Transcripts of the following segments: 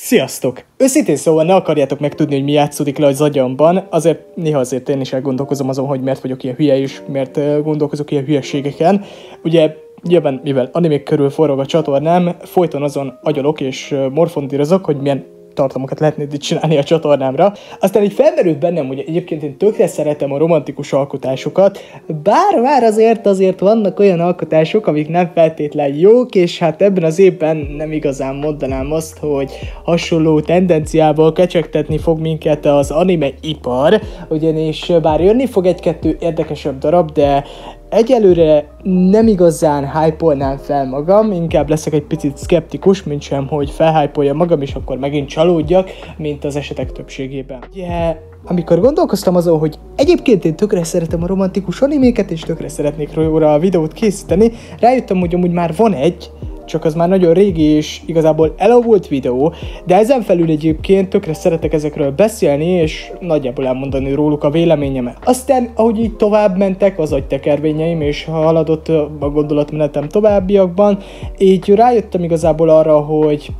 Sziasztok! Őszintén szóval ne akarjátok megtudni, hogy mi játszódik le az agyamban, azért én is elgondolkozom azon, hogy miért vagyok ilyen hülye és miért gondolkozok ilyen hülyeségeken. Ugye nyilván, mivel animék körül forog a csatornám, folyton azon agyalok és morfondírozok, hogy milyen tartalmakat lehetne itt csinálni a csatornámra. Aztán így felmerült bennem, hogy egyébként én tökre szeretem a romantikus alkotásokat, bár már azért vannak olyan alkotások, amik nem feltétlenül jók, és hát ebben az évben nem igazán mondanám azt, hogy hasonló tendenciával kecsegtetni fog minket az anime ipar, ugyanis bár jönni fog egy-kettő érdekesebb darab, de egyelőre nem igazán hype-olnám fel magam, inkább leszek egy picit szkeptikus, mint sem, hogy felhype-oljam magam, és akkor megint csalódjak, mint az esetek többségében. Ugye, amikor gondolkoztam azon, hogy egyébként én tökre szeretem a romantikus animéket, és tökre szeretnék róla a videót készíteni, rájöttem, hogy amúgy már van egy, csak az már nagyon régi és igazából elavult videó, de ezen felül egyébként tökre szeretek ezekről beszélni, és nagyjából elmondani róluk a véleményemet. Aztán, ahogy így tovább mentek az agytekervényeim, és haladott a gondolatmenetem továbbiakban, így rájöttem igazából arra, hogy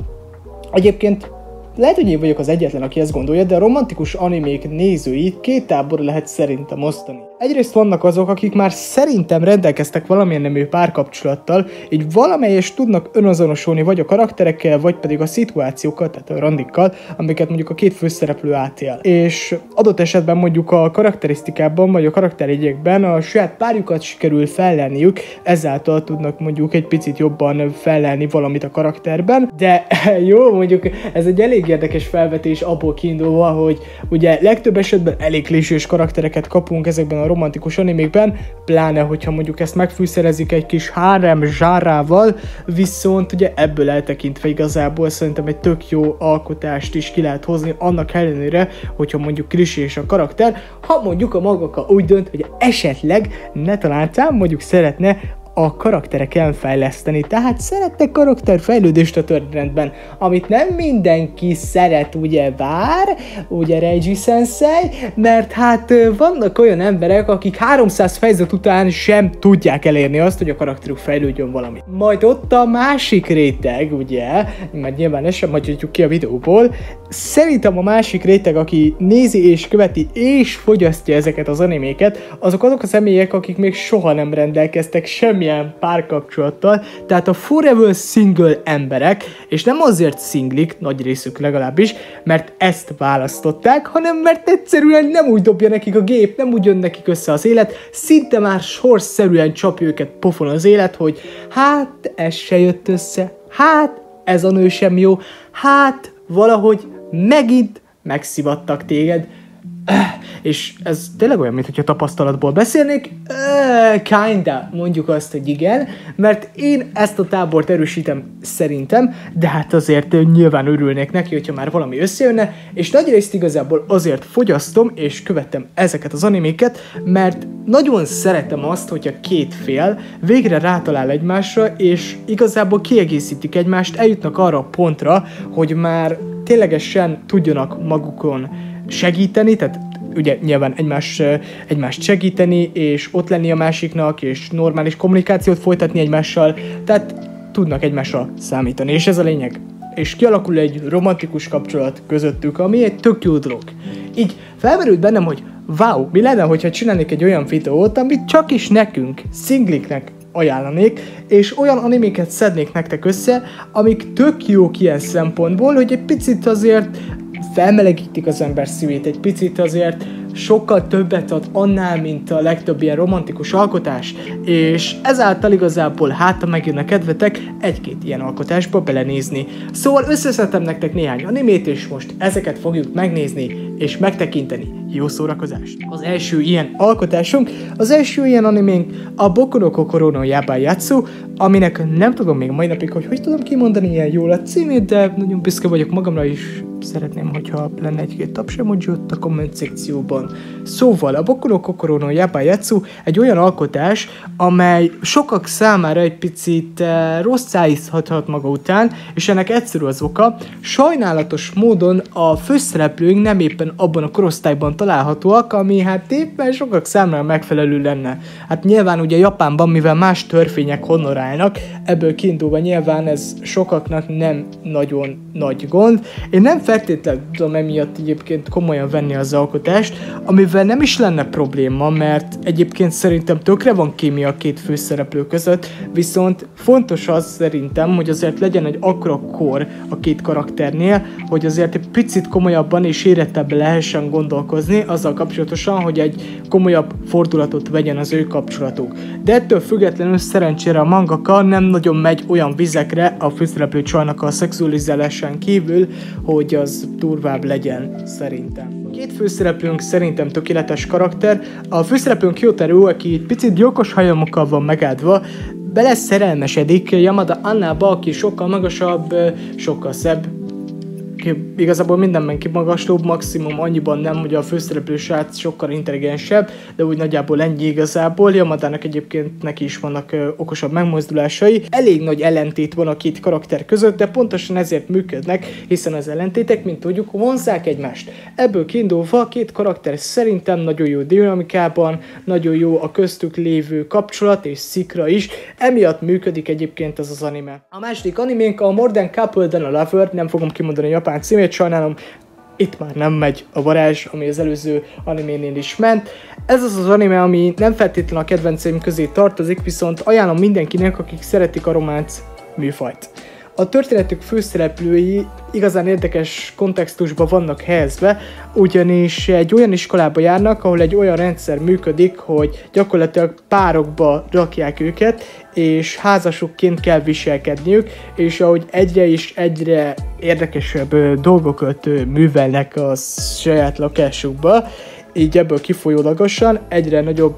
egyébként lehet, hogy én vagyok az egyetlen, aki ezt gondolja, de a romantikus animék nézőit két táborra lehet szerintem osztani. Egyrészt vannak azok, akik már szerintem rendelkeztek valamilyen nemű párkapcsolattal, így valamelyest tudnak önazonosulni vagy a karakterekkel, vagy pedig a szituációkkal, tehát a randikkal, amiket mondjuk a két főszereplő átél. És adott esetben mondjuk a karakterisztikában, vagy a karakterjegyekben a saját párjukat sikerül fellelniük, ezáltal tudnak mondjuk egy picit jobban fellelni valamit a karakterben, de jó, mondjuk ez egy elég érdekes felvetés abból kiindulva, hogy ugye legtöbb esetben elég klisés karaktereket kapunk ezekben a romantikus animékben, pláne hogyha mondjuk ezt megfűszerezik egy kis harem zsárával, viszont ugye ebből eltekintve igazából szerintem egy tök jó alkotást is ki lehet hozni, annak ellenére, hogyha mondjuk klisés a karakter, ha mondjuk a magaka úgy dönt, hogy esetleg ne talántán mondjuk szeretne a karaktereken fejleszteni, tehát szeretnek karakterfejlődést a történetben, amit nem mindenki szeret, ugye Reiji Sensei, mert hát vannak olyan emberek, akik 300 fejezet után sem tudják elérni azt, hogy a karakterük fejlődjön valamit. Majd ott a másik réteg, ugye, mert nyilván ezt sem hagyhatjuk ki a videóból, szerintem a másik réteg, aki nézi és követi és fogyasztja ezeket az animéket, azok a személyek, akik még soha nem rendelkeztek semmilyen párkapcsolattal, tehát a forever single emberek, és nem azért szinglik, nagy részük legalábbis, mert ezt választották, hanem mert egyszerűen nem úgy dobja nekik a gép, nem úgy jön nekik össze az élet, szinte már sorszerűen csapja őket pofon az élet, hogy hát ez se jött össze, hát ez a nő sem jó, hát valahogy megint megszivattak téged. És ez tényleg olyan, mintha tapasztalatból beszélnék, kinda, mondjuk azt, hogy igen, mert én ezt a tábort erősítem szerintem, de hát azért nyilván örülnék neki, hogyha már valami összejönne, és nagyrészt igazából azért fogyasztom és követem ezeket az animéket, mert nagyon szeretem azt, hogy a két fél végre rátalál egymásra, és igazából kiegészítik egymást, eljutnak arra a pontra, hogy már ténylegesen tudjanak magukon segíteni, tehát ugye nyilván egymást segíteni, és ott lenni a másiknak, és normális kommunikációt folytatni egymással, tehát tudnak egymásra számítani, és ez a lényeg. És kialakul egy romantikus kapcsolat közöttük, ami egy tök jó dolog. Így felmerült bennem, hogy wow, mi lenne, hogyha csinálnék egy olyan videót, amit csak is nekünk, szingliknek ajánlanék, és olyan animéket szednék nektek össze, amik tök jók ilyen szempontból, hogy egy picit azért felmelegítik az ember szívét, egy picit azért sokkal többet ad annál, mint a legtöbb ilyen romantikus alkotás, és ezáltal igazából ha megjön kedvetek egy-két ilyen alkotásba belenézni. Szóval összeszedtem nektek néhány animét, és most ezeket fogjuk megnézni és megtekinteni. Jó szórakozást! Az első ilyen alkotásunk, az első ilyen animénk a Boku no Kokoro no Yabaiyatsu, aminek nem tudom még mai napig, hogy tudom kimondani ilyen jól a címét, de nagyon büszke vagyok magamra is. Szeretném, hogyha lenne egy-két taps-emoji ott a komment szekcióban. Szóval a Boku no Kokoro no Yabaiyatsu egy olyan alkotás, amely sokak számára egy picit rosszá iszhathat maga után, és ennek egyszerű az oka, sajnálatos módon a főszereplőink nem éppen abban a korosztályban találhatóak, ami hát éppen sokak számára megfelelő lenne. Hát nyilván ugye Japánban, mivel más törvények honorálnak, ebből kiindulva nyilván ez sokaknak nem nagyon nagy gond. Én nem feltétlenül tudom emiatt egyébként komolyan venni az alkotást, amivel nem is lenne probléma, mert egyébként szerintem tökre van kémia a két főszereplő között, viszont fontos az szerintem, hogy azért legyen egy akkora kor a két karakternél, hogy azért egy picit komolyabban és érettebben lehessen gondolkozni azzal kapcsolatosan, hogy egy komolyabb fordulatot vegyen az ő kapcsolatuk. De ettől függetlenül szerencsére a mangaka nem nagyon megy olyan vizekre a főszereplő csajnak a szexualizálásán kívül, hogy az durvább legyen szerintem. Két főszereplőnk szerintem tökéletes karakter. A főszereplőnk Hyotaro, aki itt picit gyilkos hajamokkal van megáldva, bele szerelmesedik Yamada Annába, aki sokkal magasabb, sokkal szebb. Igazából mindenben kimagaslóbb, maximum annyiban nem, hogy a főszereplő srác sokkal intelligensebb, de úgy nagyjából ennyi igazából. Yamadának egyébként neki is vannak okosabb megmozdulásai. Elég nagy ellentét van a két karakter között, de pontosan ezért működnek, hiszen az ellentétek, mint tudjuk, vonzzák egymást. Ebből kiindulva a két karakter szerintem nagyon jó dinamikában, nagyon jó a köztük lévő kapcsolat és szikra is, emiatt működik egyébként ez az anime. A második animénk a More Than Couple Than a Lover, nem fogom kimondani a japán címét, sajnálom, itt már nem megy a varázs, ami az előző animénél is ment. Ez az az anime, ami nem feltétlenül a kedvenceim közé tartozik, viszont ajánlom mindenkinek, akik szeretik a románc műfajt. A történetük főszereplői igazán érdekes kontextusban vannak helyezve, ugyanis egy olyan iskolába járnak, ahol egy olyan rendszer működik, hogy gyakorlatilag párokba rakják őket, és házasukként kell viselkedniük, és ahogy egyre érdekesebb dolgokat művelnek a saját lakásukba, így ebből kifolyólagosan egyre nagyobb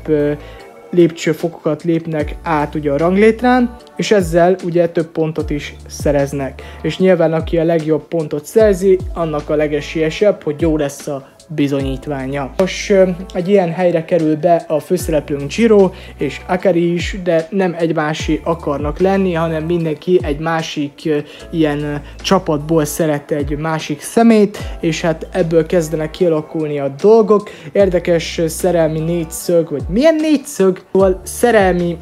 lépcsőfokokat lépnek át ugye a ranglétrán, és ezzel ugye több pontot is szereznek. És nyilván aki a legjobb pontot szerzi, annak a legesélyesebb, hogy jó lesz a bizonyítványa. Most egy ilyen helyre kerül be a főszereplőnk Jiro és Akari is, de nem egymásé akarnak lenni, hanem mindenki egy másik ilyen csapatból szeret egy másik szemét, és hát ebből kezdenek kialakulni a dolgok. Érdekes szerelmi négyszög, vagy milyen négyszög? Szóval szerelmi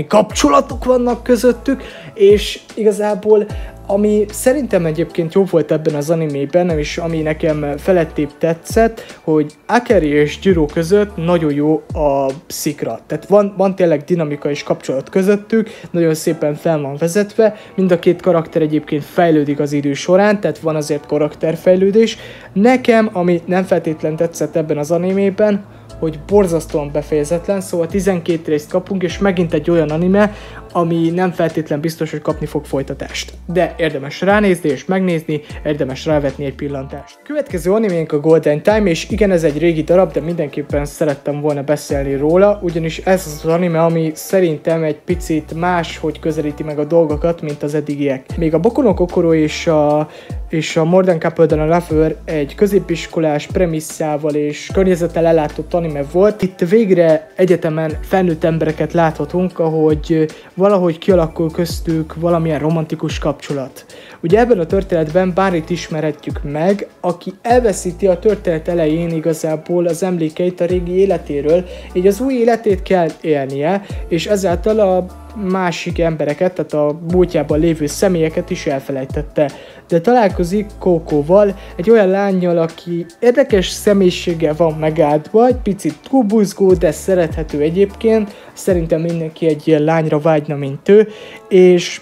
kapcsolatok vannak közöttük, és igazából ami szerintem egyébként jó volt ebben az animében, és ami nekem felettébb tetszett, hogy Akari és Jiro között nagyon jó a szikra. Tehát van tényleg dinamika és kapcsolat közöttük, nagyon szépen fel van vezetve, mind a két karakter egyébként fejlődik az idő során, tehát van azért karakterfejlődés. Nekem, ami nem feltétlen tetszett ebben az animében, hogy borzasztóan befejezetlen, szóval 12 részt kapunk, és megint egy olyan anime, ami nem feltétlen biztos, hogy kapni fog folytatást. De érdemes ránézni és megnézni, érdemes rávetni egy pillantást. Következő animénk a Golden Time, és igen, ez egy régi darab, de mindenképpen szerettem volna beszélni róla, ugyanis ez az anime, ami szerintem egy picit máshogy közelíti meg a dolgokat, mint az eddigiek. Még a Boku no Kokoro és a More Than Couple Than a Lover egy középiskolás premisszával és környezettel ellátott anime volt. Itt végre egyetemen felnőtt embereket láthatunk, ahogy valahogy kialakul köztük valamilyen romantikus kapcsolat. Ugye ebben a történetben Barryt ismerhetjük meg, aki elveszíti a történet elején igazából az emlékeit a régi életéről, így az új életét kell élnie, és ezáltal a másik embereket, tehát a múltjában lévő személyeket is elfelejtette. De találkozik Kókóval, egy olyan lánnyal, aki érdekes személyiséggel van megáldva, egy picit túlbuzgó, de szerethető egyébként. Szerintem mindenki egy ilyen lányra vágyna, mint ő, és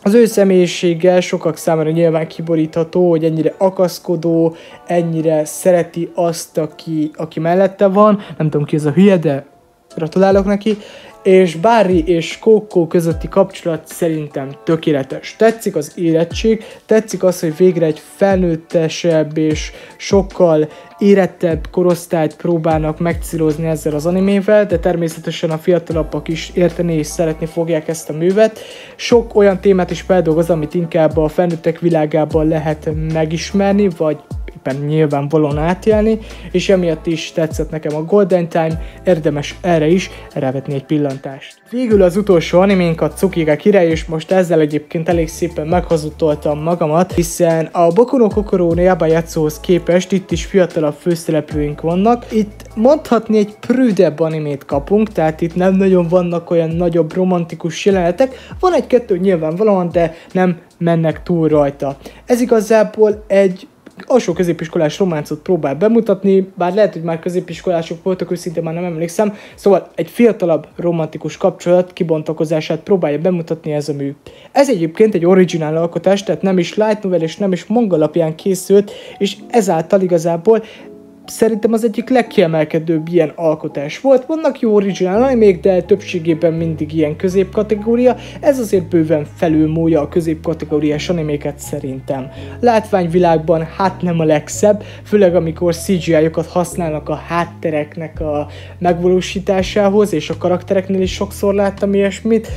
az ő személyisége sokak számára nyilván kiborítható, hogy ennyire akaszkodó, ennyire szereti azt, aki mellette van. Nem tudom ki ez a hülye, de gratulálok neki. És Barry és Kókó közötti kapcsolat szerintem tökéletes. Tetszik az érettség, tetszik az, hogy végre egy felnőttesebb és sokkal érettebb korosztályt próbálnak megcélozni ezzel az animével, de természetesen a fiatalabbak is érteni és szeretni fogják ezt a művet. Sok olyan témát is feldolgoz, amit inkább a felnőttek világában lehet megismerni, vagy mindenképpen nyilvánvalóan átélni, és emiatt is tetszett nekem a Golden Time, érdemes erre is rávetni egy pillantást. Végül az utolsó animénk a Tsuki ga Kirei, és most ezzel egyébként elég szépen meghazudtoltam magamat, hiszen a Boku no Kokoro no Yabayatsuhoz képest itt is fiatalabb főszereplőink vannak. Itt mondhatni egy prűdebb animét kapunk, tehát itt nem nagyon vannak olyan nagyobb romantikus jelenetek, van egy-kettő nyilvánvalóan, de nem mennek túl rajta. Ez igazából egy alsó középiskolás románcot próbál bemutatni, bár lehet, hogy már középiskolások voltak, őszintén már nem emlékszem, szóval egy fiatalabb romantikus kapcsolat kibontakozását próbálja bemutatni ez a mű. Ez egyébként egy originál alkotás, tehát nem is light novel és nem is manga alapján készült, és ezáltal igazából szerintem az egyik legkiemelkedőbb ilyen alkotás volt. Vannak jó originál animék, de többségében mindig ilyen középkategória. Ez azért bőven felülmúlja a középkategóriás animéket szerintem. Látványvilágban hát nem a legszebb, főleg amikor CGI-okat használnak a háttereknek a megvalósításához, és a karaktereknél is sokszor láttam ilyesmit.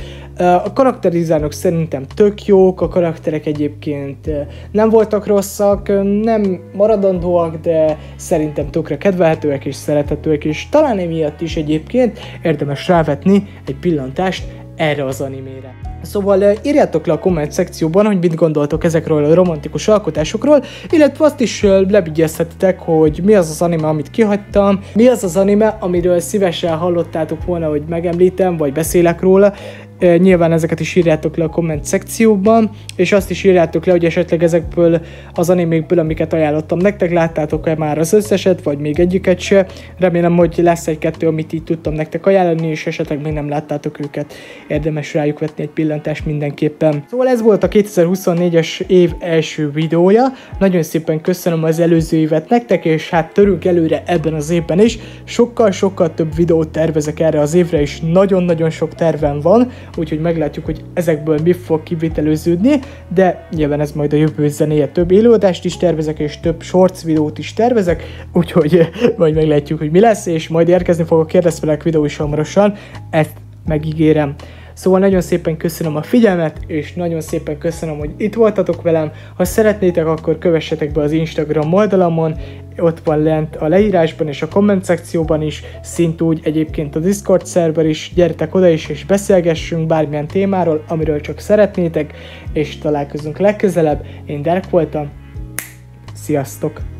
A karakterdizájnok szerintem tök jók, a karakterek egyébként nem voltak rosszak, nem maradandóak, de szerintem tökre kedvelhetőek és szerethetőek, és talán emiatt is egyébként érdemes rávetni egy pillantást erre az animére. Szóval írjátok le a komment szekcióban, hogy mit gondoltok ezekről a romantikus alkotásokról, illetve azt is lebigyezhetitek, hogy mi az az anime, amit kihagytam, mi az az anime, amiről szívesen hallottátok volna, hogy megemlítem, vagy beszélek róla. Nyilván ezeket is írjátok le a komment szekcióban, és azt is írjátok le, hogy esetleg ezekből az animékből, amiket ajánlottam nektek, láttátok-e már az összeset, vagy még egyiket se. Remélem, hogy lesz egy-kettő, amit így tudtam nektek ajánlani, és esetleg még nem láttátok őket. Érdemes rájuk vetni egy pillantást mindenképpen. Szóval ez volt a 2024-es év első videója. Nagyon szépen köszönöm az előző évet nektek, és hát törünk előre ebben az évben is. Sokkal több videót tervezek erre az évre, és nagyon-nagyon sok tervem van. Úgyhogy meglátjuk, hogy ezekből mi fog kiviteleződni, de nyilván ez majd a jövő zenéje. Több élőadást is tervezek, és több shorts videót is tervezek, úgyhogy majd meglátjuk, hogy mi lesz, és majd érkezni fog a kérdezfelek videó is hamarosan, ezt megígérem. Szóval nagyon szépen köszönöm a figyelmet, és nagyon szépen köszönöm, hogy itt voltatok velem. Ha szeretnétek, akkor kövessetek be az Instagram oldalamon, ott van lent a leírásban és a komment szekcióban is, szintúgy egyébként a Discord szerver is, gyertek oda is, és beszélgessünk bármilyen témáról, amiről csak szeretnétek, és találkozunk legközelebb. Én Derek voltam, sziasztok!